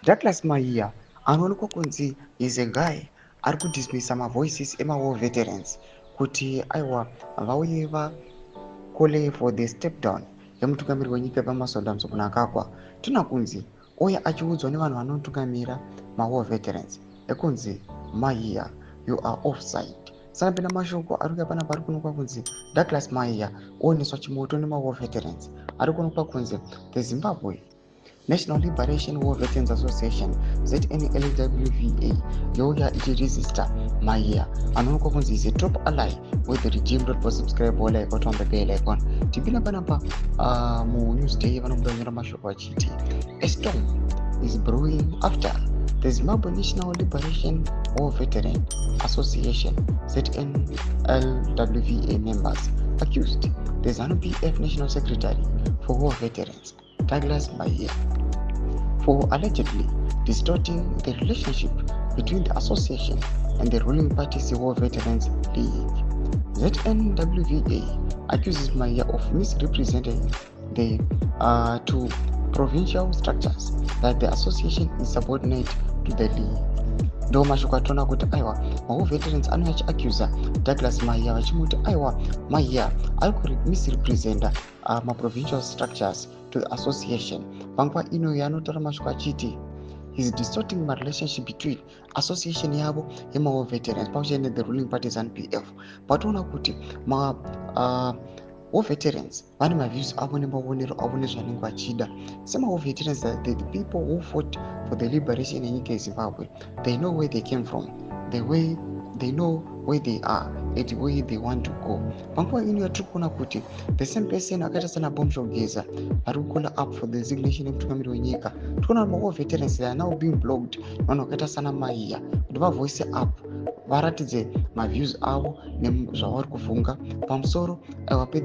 Douglas Mahiya anoonekwa kunzi is a guy ari kudismisa mavoices emawar veterans kuti aiwa vauye vakole for the step down yemutungamiri wenyika yepamasvoda mnangagwa. Tuna kunzi uye achiudzwa nevanhu vanotungamira mawar veterans ekunzi Mahiya you are offside. Saka pena mashoko ari kuuya panapa ari kuonekwa kunzi Douglas Mahiya oneswa chimoto nemawar veterans ari kuonekwa kunzi the Zimbabwe National Liberation War Veterans Association ZNLWVA yauya ichiresista Mahiya anoonekwa kunzi is a top ally with the regime. Subscribe wala icon on the bell icon. Tipinda panapa muNewsday vanobuda kunyora mashoko achiti a storm is brewing after the Zimbabwe National Liberation War Veteran Association ZNLWVA members accused the ZANU-PF National Secretary for War Veterans Douglas Mahiya for allegedly distorting the relationship between the association and the ruling party's War Veterans League. ZNWVA accuses Mahiya of misrepresenting the to provincial structures that the association is subordinate to the league. Ndo mashoko atona kuti aiwa mawo veterans anouya achiaccusa Douglas Mahiya vachimuti aiwa Mahiya ari kumisrepresenta maprovincial structures to the association. Panguva ino yanotaura mashoko achiti is distorting my relationship between association yavo yemawo veterans pamwe the ruling party ZANU-PF. Patoona kuti war veterans vane maviews avo nemaonero avo nezvanenge vachida. Semawo veterans, the people who fought for the liberation yenyika yeZimbabwe, they know where they came from, they know where they are and where they want to go. Panguva ino yatiri kuona kuti the same person akaita sana Bomshogeza ari kukola up for the resignation yemutungamiri wenyika. Tikuona mawo veterans they are now being blocked vanhu vakaita sana Mahiya kuti vavoice up varatidze maviews avo nezvavari kufunga pamusoro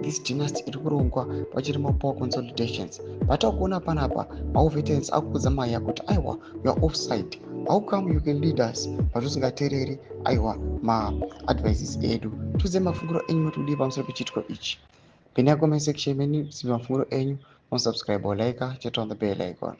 this dynasty iri kurongwa pachiri mapower consolidations. Patakuona panapa mawo veterans akukudza Mahiya kuti aiwa you are offside, how come you can lead us but usingateereri aiwa ma-advices edu. Tudze mafunguro enyu matudi pamusoro pechitiko ichi. Pinda comment section menu zive mafunguro enyu, subscribe or like, chat on the bell icon.